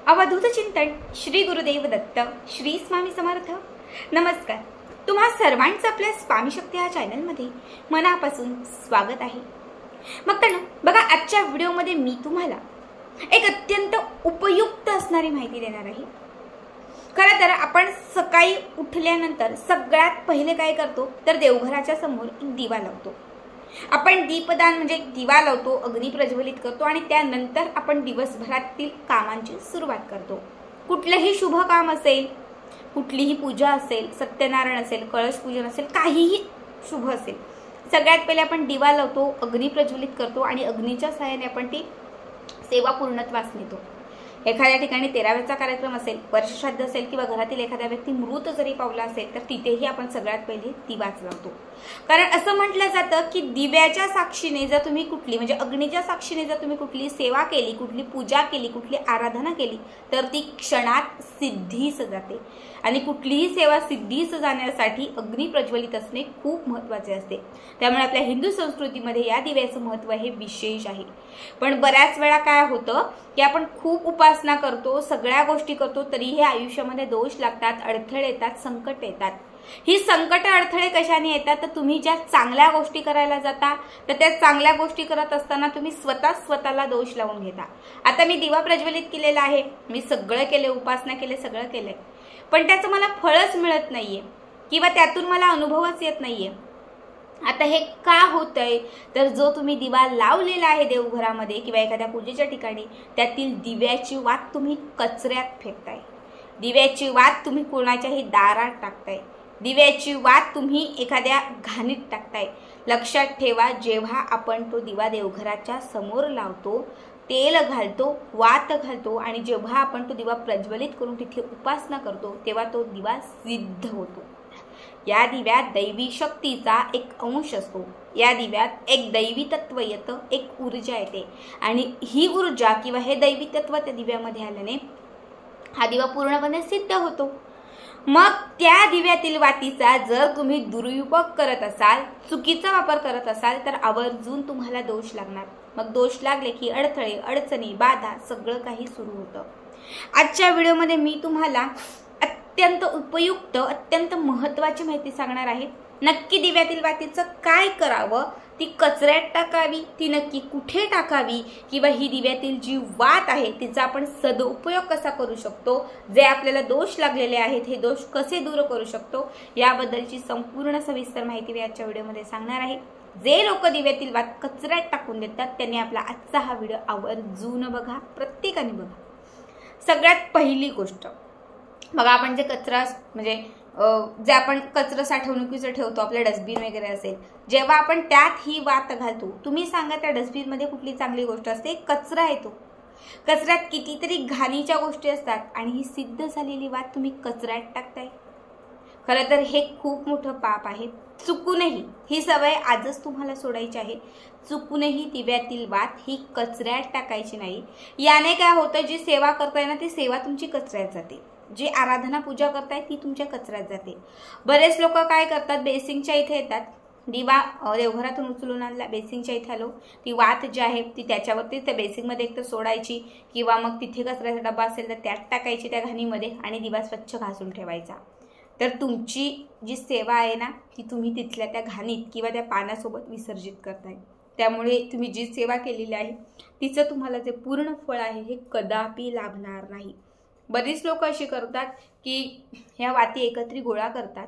अवधूत चिंतन श्री गुरुदेव दत्त श्री स्वामी समर्थ। नमस्कार, तुम्हा सर्वांचं आपल्या स्वामी शक्ती या चॅनलमध्ये मनापासून स्वागत आहे। मग बघा, आजच्या व्हिडिओमध्ये मी तुम्हाला एक अत्यंत उपयुक्त असणारी माहिती देणार आहे। खरं तर आपण सकाळी उठल्यानंतर सगळ्यात पहिले काय करतो तर देवघराच्या समोर एक दिवा लावतो। आपण दीपदान म्हणजे दिवा लावतो, अग्नी प्रज्वलित करतो आणि त्यानंतर आपण दिवसभरातील कामांची सुरुवात करतो। कुठलेही शुभ काम असेल, कुठलीही पूजा असेल, सत्यनारायण असेल, कळश पूजन असेल, काहीही शुभ असेल, सगळ्यात पहिले आपण दिवा लावतो, अग्नी प्रज्वलित करतो आणि अग्नीच्या सहाय्याने आपण ती सेवा पूर्णत्वास नेतो। एखाद्या ठिकाणी 13व्याचा कार्यक्रम असेल, वर्षश्राद्ध असेल किंवा घरातील एखादा व्यक्ती मृत जरी पावला असेल तर तिथेही आपण सगळ्यात पहिले दिवाच लावतो। कारण असं म्हटलं जातं की दिव्याच्या साक्षीने जर तुम्ही कुठली म्हणजे अग्नीच्या साक्षीने जर तुम्ही कुठली सेवा केली, कुठली पूजा केली, कुठली आराधना केली तर ती क्षणात सिद्धीस जाते। आणि कुठलीही सेवा सिद्धीस जाण्यासाठी अग्नी प्रज्वलित असणे खूप महत्त्वाचे असते। त्यामुळे आपल्या हिंदू संस्कृतीमध्ये या दिव्याचं महत्त्व हे विशेष आहे। पण बऱ्याच वेळा काय होतं की आपण खूप उपासना करतो, सगळ्या गोष्टी करतो, तरीही आयुष्यामध्ये दोष लागतात, अडथळे येतात, संकट येतात। ही संकट अडथळे कशाने येतात तर तुम्ही ज्या चांगल्या गोष्टी करायला जाता तर त्या चांगल्या गोष्टी करत असताना तुम्ही स्वतःला दोष लावून घेता। आता मी दिवा प्रज्वलित केलेला आहे, मी सगळं केले, उपासना केले, सगळं केलंय, पण त्याचं मला फळच मिळत नाहीये किंवा त्यातून मला अनुभवच येत नाहीये। आता हे का होतंय तर जो तुम्ही दिवा लावलेला आहे देवघरामध्ये किंवा एखाद्या पूजेच्या ठिकाणी त्यातील दिव्याची वात तुम्ही कचऱ्यात फेकताय, दिव्याची वात तुम्ही कोणाच्याही दारात टाकताय, दिव्याची वात तुम्ही एखाद्या घाणीत टाकताय। लक्षात ठेवा, जेव्हा आपण तो दिवा देवघराच्या समोर लावतो, तेल घालतो, वात घालतो आणि जेव्हा आपण तो दिवा प्रज्वलित करून तिथे उपासना करतो तेव्हा तो दिवा सिद्ध होतो। या दिव्यात दैवी शक्तीचा एक अंश असतो, या दिव्यात एक दैवी तत्व येतं, एक ऊर्जा येते आणि ही ऊर्जा किंवा हे दैवी तत्व त्या दिव्यामध्ये आल्याने हा दिवा पूर्णपणे सिद्ध होतो। मग त्या दिव्यातील वातीचा जर तुम्ही दुरुपयोग करत असाल, चुकीचा वापर करत असाल तर आवर्जून तुम्हाला दोष लागणार। मग दोष लागले की अडथळे, अडचणी, बाधा सगळं काही सुरू होतं। आजच्या व्हिडिओमध्ये मी तुम्हाला अत्यंत उपयुक्त, अत्यंत महत्त्वाची माहिती सांगणार आहे। नक्की दिव्यातील वातीचं काय करावं, ती कचऱ्यात टाकावी, ती नक्की कुठे टाकावी किंवा ही दिव्यातील जी वात आहे तिचा आपण सदुपयोग कसा करू शकतो, जे आपल्याला दोष लागलेले आहेत हे दोष कसे दूर करू शकतो, याबद्दलची संपूर्ण सविस्तर माहिती मी आजच्या व्हिडिओमध्ये सांगणार आहे। जे लोक दिव्यातील वात कचऱ्यात टाकून देतात त्यांनी आपला आजचा हा व्हिडिओ आवर्जून बघा, प्रत्येकाने बघा। सगळ्यात पहिली गोष्ट बघा, आपण जे कचरा म्हणजे जे आपण कचरा साठवणुकीचं ठेवतो, आपल्या डस्टबिन वगैरे असेल, जेव्हा आपण त्यात ही वात घालतो, तुम्ही सांगा त्या डस्टबिन मध्ये कुठली चांगली गोष्ट असते? कचरा येतो। कचऱ्यात कितीतरी घाणीच्या गोष्टी असतात आणि ही सिद्ध झालेली वात तुम्ही कचऱ्यात टाकताय। खरं तर हे खूप मोठं पाप आहे। चुकूनही ही सवय आजच तुम्हाला सोडायची आहे। चुकूनही दिव्यातील वात ही कचऱ्यात टाकायची नाही। याने काय होतं, जी सेवा करताय ना ती सेवा तुमची कचऱ्यात जाते, जी आराधना पूजा करताय ती तुमच्या कचऱ्यात जाते। बरेच लोक काय करतात, बेसिंगच्या इथे येतात, दिवा देवघरातून उचलून आणला, बेसिंगच्या इथे आलो, ती वात जी आहे ती त्याच्यावरती त्या बेसिंगमध्ये एकतर सोडायची किंवा मग तिथे कचऱ्याचा डबा असेल तर त्यात टाकायची त्या घाणीमध्ये आणि दिवा स्वच्छ घासून ठेवायचा। तर तुमची जी सेवा आहे ना ती तुम्ही तिथल्या त्या घाणीत किंवा त्या पाण्यासोबत विसर्जित करताय। त्यामुळे तुम्ही जी सेवा केलेली आहे तिचं तुम्हाला जे पूर्ण फळ आहे हे कदापि लाभणार नाही। बरीच लोक अशी करतात की ह्या वाती एकत्रित गोळा करतात,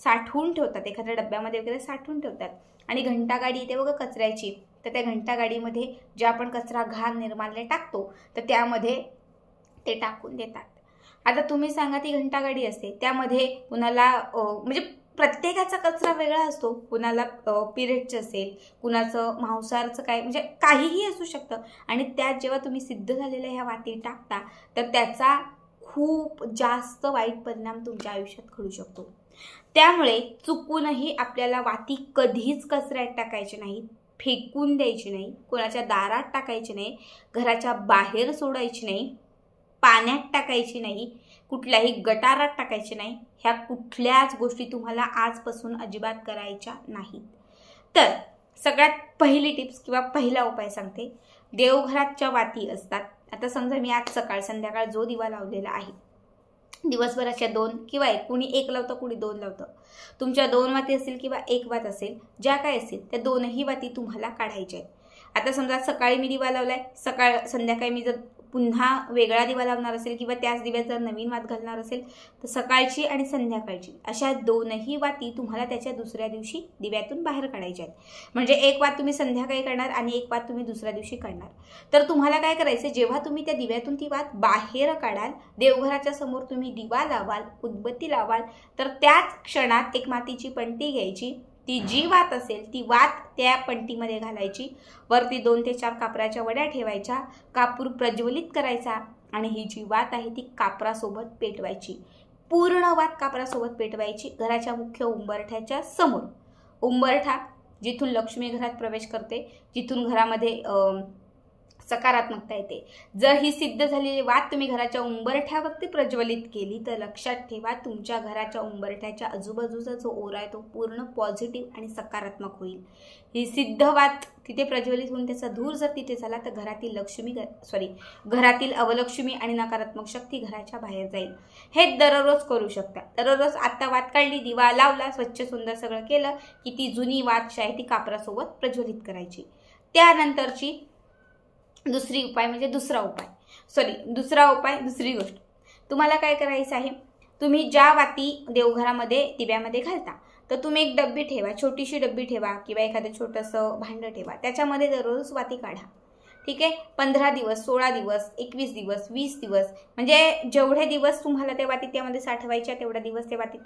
साठवून ठेवतात, एखाद्या डब्यामध्ये वगैरे साठवून ठेवतात आणि घंटागाडी येते बघा कचऱ्याची, तर त्या घंटागाडीमध्ये जे आपण कचरा घाण निर्माल्य टाकतो तर त्यामध्ये ते टाकून देतात। आता तुम्ही सांगा, ती घंटागाडी असते, त्यामध्ये कुणाला म्हणजे प्रत्येकाचा कचरा वेगळा असतो, कुणाला पिरियडचं असेल, कुणाचं मांसाहारचं काय म्हणजे काहीही असू शकतं आणि त्यात जेव्हा तुम्ही सिद्ध झालेल्या ह्या वाती टाकता तर त्याचा खूप जास्त वाईट परिणाम तुमच्या आयुष्यात घडू शकतो। त्यामुळे चुकूनही आपल्याला वाती कधीच कचऱ्यात टाकायची नाही, फेकून द्यायची नाही, कोणाच्या दारात टाकायची नाही, घराच्या बाहेर सोडायची नाही, पाण्यात टाकायची नाही, कुठल्याही गटारात टाकायची नाही। ह्या कुठल्याच गोष्टी तुम्हाला आजपासून अजिबात करायच्या नाहीत। तर सगळ्यात पहिली टिप्स किंवा पहिला उपाय सांगते, देवघराच्या वाती असतात, आता समजा मी आज सकाळ संध्याकाळ जो दिवा लावलेला आहे, दिवसभराच्या 2 किंवा 1, कुणी 1 लावतं कुणी 2 लावतं, तुमच्या 2 वाती असतील किंवा 1 वात असेल, ज्या काय असेल त्या 2ही वाती तुम्हाला काढायच्या आहेत. आता समजा सकाळी मी दिवा लावलाय, संध्याकाळी मी जर पुन्हा वेगळा दिवा लावणार असेल किंवा त्याच दिव्यात जर नवीन वात घालणार असेल तर सकाळची आणि संध्याकाळची अशा 2ही वाती तुम्हाला त्याच्या दुसऱ्या दिवशी दिव्यातून बाहेर काढायच्या आहेत. म्हणजे 1 वात तुम्ही संध्याकाळी काढणार आणि 1 वात तुम्ही दुसऱ्या दिवशी काढणार. तर तुम्हाला काय करायचं, जेव्हा तुम्ही त्या दिव्यातून ती वात बाहेर काढाल, देवघराच्या समोर तुम्ही दिवा लावाल, उदबत्ती लावाल, तर त्याच क्षणात एक मातीची पणती घ्यायची, ती जी वात असेल ती वात त्या पणतीमध्ये घालायची, वरती 2 ते 4 कापराच्या वड्या ठेवायच्या, कापूर प्रज्वलित करायचा आणि ही जी वात आहे ती कापरासोबत पेटवायची. पूर्ण वात कापरासोबत पेटवायची घराच्या मुख्य उंबरठ्याच्या समोर. उंबरठा जिथून लक्ष्मी घरात प्रवेश करते, जिथून घरामध्ये सकारात्मकता येते. जर ही सिद्ध झालेली वात तुम्ही घराच्या उंबरठ्यावरती प्रज्वलित केली तर लक्षात ठेवा, तुमच्या घराच्या उंबरठ्याच्या आजूबाजूचा जो ओरा आहे तो पूर्ण पॉझिटिव्ह आणि सकारात्मक होईल. ही सिद्ध वात तिथे प्रज्वलित होऊन त्याचा धूर जर तिथे झाला तर घरातील अवलक्ष्मी आणि नकारात्मक शक्ती घराच्या बाहेर जाईल. हे दररोज करू शकता. दररोज आता वात काढली, दिवा लावला, स्वच्छ सुंदर सगळं केलं की ती जुनी वात आहे ती कापरासोबत प्रज्वलित करायची. त्यानंतरची दुसरा उपाय, दुसरी गोष्ट तुम्हाला काय करायचं आहे, तुम्ही ज्या वाती देवघरामध्ये दिव्यामध्ये घालता तर तुम्ही एक डब्बी ठेवा, छोटीशी डब्बी ठेवा किंवा एखादं छोटंसं भांडं ठेवा, त्याच्यामध्ये दररोज वाती काढा. ठीक आहे. 15 दिवस, 16 दिवस, 21 दिवस, 20 दिवस, म्हणजे जेवढे दिवस तुम्हाला त्या वाती त्यामध्ये साठवायच्या तेवढ्या दिवस त्या वाती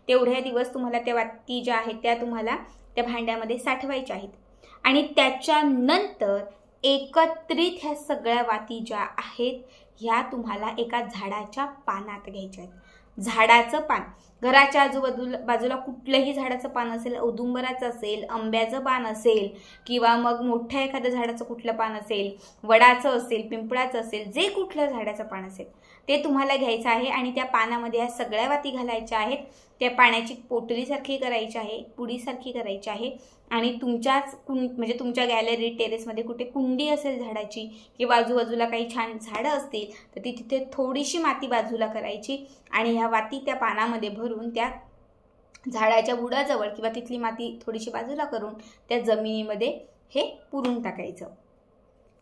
तेवढ्या दिवस तुम्हाला त्या वाती ज्या आहेत त्या तुम्हाला त्या भांड्यामध्ये साठवायच्या आहेत. आणि त्याच्यानंतर एकत्रित ह्या सगळ्या वाती ज्या आहेत ह्या तुम्हाला एका झाडाच्या पानात घ्यायच्या आहेत. झाडाचं पान, घराच्या बाजूला कुठलंही झाडाचं पान असेल, औदुंबराचं असेल, आंब्याचं पान असेल किंवा मग मोठ्या एखाद्या झाडाचं कुठलं पान असेल, वडाचं असेल, पिंपळाचं असेल, जे कुठलं झाडाचं पान असेल ते तुम्हाला घ्यायचं आहे आणि त्या पानामध्ये ह्या सगळ्या वाती घालायच्या आहेत. त्या पाण्याची पोटलीसारखी करायची आहे, पुडीसारखी करायची आहे आणि तुमच्या गॅलरी टेरेसमध्ये कुठे कुंडी असेल झाडाची किंवा आजूबाजूला काही छान झाडं असतील तर ती तिथे थोडीशी माती बाजूला करायची आणि ह्या वाती त्या पानामध्ये भरून त्या झाडाच्या बुडाजवळ किंवा तिथली माती थोडीशी बाजूला करून त्या जमिनीमध्ये हे पुरून टाकायचं.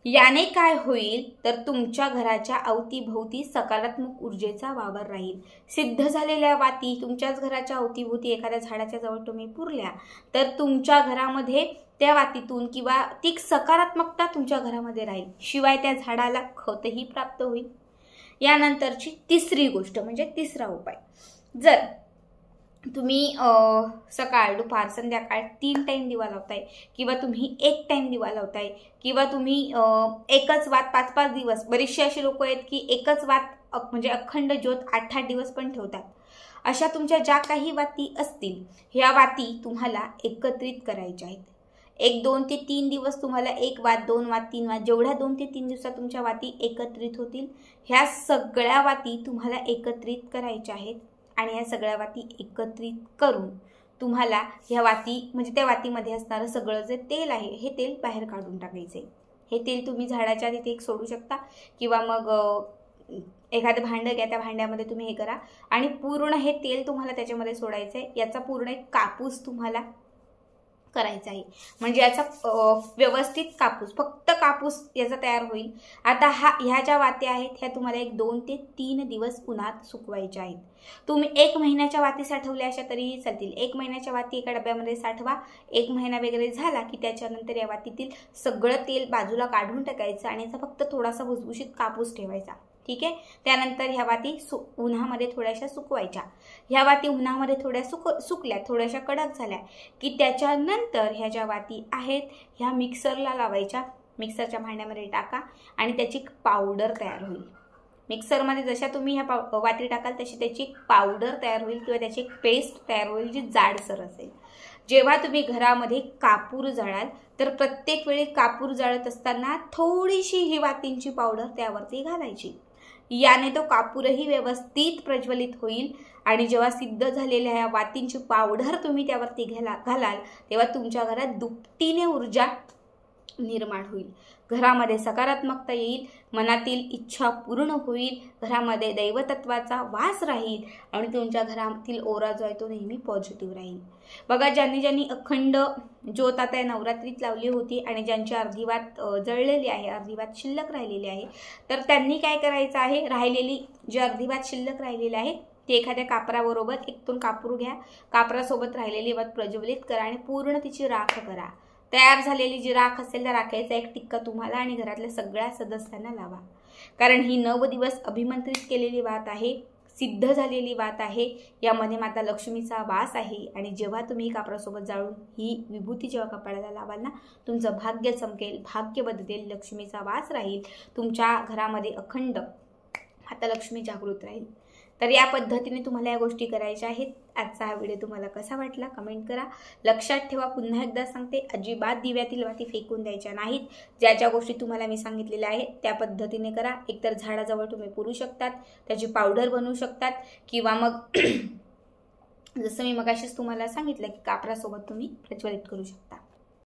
याने काय होईल तर तुमच्या घराच्या अवतीभोवती सकारात्मक ऊर्जेचा वावर राहील. सिद्ध झालेल्या वाती तुमच्याच घराच्या अवतीभोवती एखाद्या झाडाच्या जवळ तुम्ही पुरल्या तर तुमच्या घरामध्ये त्या वातीतून किंवा ती सकारात्मकता तुमच्या घरामध्ये राहील. शिवाय त्या झाडाला खतही प्राप्त होईल. यानंतरची तिसरी गोष्ट म्हणजे तिसरा उपाय, जर तुम्ही सकाळ, दुपार, संध्याकाळ 3 टाइम दिवा लावताय किंवा तुम्ही 1 टाइम दिवा लावताय किंवा तुम्ही एकच वात 5-5 दिवस, बरीचशी अशी लोक आहेत की एकच वात म्हणजे अखंड ज्योत 8-8 दिवस पण ठेवतात. अशा तुमच्या ज्या काही वाती असतील ह्या वाती तुम्हाला एकत्रित करायच्या आहेत. 1, 2 ते 3 दिवस तुम्हाला 1 वात, 2 वात, 3 वात, जेवढ्या 2 ते 3 दिवसात तुमच्या वाती एकत्रित होतील ह्या सगळ्या वाती तुम्हाला एकत्रित करायच्या आहेत. आणि ह्या सगळ्या वाती एकत्रित करून तुम्हाला ह्या वाती म्हणजे त्या वातीमध्ये असणारं सगळं जे तेल आहे हे तेल बाहेर काढून टाकायचे. हे तेल तुम्ही झाडाच्या तिथे एक सोडू शकता किंवा मग एखादं भांडं घ्या, त्या भांड्यामध्ये तुम्ही हे करा आणि पूर्ण हे तेल तुम्हाला त्याच्यामध्ये सोडायचं आहे. याचा पूर्ण एक कापूस तुम्हाला करायचा आहे. म्हणजे याचा व्यवस्थित कापूस, फक्त कापूस याचा तयार होईल. आता ह्या ज्या वाती आहेत ह्या तुम्हाला 1, 2 ते 3 दिवस उन्हात सुकवायच्या आहेत. तुम्ही 1 महिन्याच्या वाती साठवल्या अशा तरीही चालतील. 1 महिन्याच्या वाती एका डब्यामध्ये साठवा. 1 महिना वगैरे झाला की त्याच्यानंतर या वातीतील सगळं तेल बाजूला काढून टाकायचं आणि याचा फक्त थोडासा भुसभुशीत कापूस ठेवायचा. ठीक आहे. त्यानंतर ह्या वाती उन्हामध्ये थोड्याशा सुकवायच्या. ह्या वाती उन्हामध्ये थोड्या सुकल्या, थोड्याशा कडक झाल्या की त्याच्यानंतर ह्या ज्या वाती आहेत ह्या मिक्सरला लावायच्या. मिक्सरच्या भांड्यामध्ये टाका आणि त्याची पावडर तयार होईल. मिक्सरमध्ये जशा तुम्ही ह्या वाती टाकाल तशी त्याची पावडर तयार होईल किंवा त्याची एक पेस्ट तयार होईल जी जाडसर असेल. जेव्हा तुम्ही घरामध्ये कापूर जाळाल तर प्रत्येक वेळी कापूर जाळत असताना थोडीशी ही वातींची पावडर त्यावरती घालायची. याने तो कापूरही व्यवस्थित प्रज्वलित होईल आणि जेव्हा सिद्ध झालेल्या ह्या वातींची पावडर तुम्ही त्यावरती घालाल तेव्हा तुमच्या घरात दुपटीने ऊर्जा निर्माण होईल. घरामध्ये सकारात्मकता येईल, मनातील इच्छा पूर्ण होईल, घरामध्ये दैवतत्वाचा वास राहील आणि तुमच्या घरातील ओरा जो आहे तो नेहमी पॉझिटिव्ह राहील. बघा, ज्यांनी अखंड ज्योत आता नवरात्रीत लावली होती आणि ज्यांची अर्धी वात जळलेली आहे, अर्धी वात शिल्लक राहिलेली आहे, तर त्यांनी काय करायचं आहे, राहिलेली जी अर्धी वात शिल्लक राहिलेली आहे ती एखाद्या कापराबरोबर 1-2 कापूर घ्या, कापरासोबत राहिलेली वात प्रज्वलित करा आणि पूर्ण तिची राख करा. तयार झालेली जी राख असेल त्या राखेचा एक टिक्का तुम्हाला आणि घरातल्या सगळ्या सदस्यांना लावा. कारण ही 9 दिवस अभिमंत्रित केलेली वात आहे, सिद्ध झालेली वात आहे, यामध्ये माता लक्ष्मीचा वास आहे. आणि जेव्हा तुम्ही कापरासोबत जाळून ही विभूती जेव्हा कपाळाला लावाल ना, तुमचं भाग्य चमकेल, भाग्य बदलेल, लक्ष्मीचा वास राहील, तुमच्या घरामध्ये अखंड माता लक्ष्मी जागृत राहील. तर या पद्धतीने तुम्हाला या गोष्टी करायच्या आहेत. आजचा हा व्हिडिओ तुम्हाला कसा वाटला कमेंट करा. लक्षात ठेवा, पुन्हा एकदा सांगते, अजिबात दिव्यातील वाती फेकून द्यायच्या नाहीत. ज्या ज्या गोष्टी तुम्हाला मी सांगितलेल्या आहेत त्या पद्धतीने करा. एकतर झाडाजवळ तुम्ही पुरू शकतात, त्याची पावडर बनवू शकतात, किंवा मग जसं मी मगाशीच तुम्हाला सांगितलं की कापरासोबत तुम्ही प्रज्वलित करू शकता.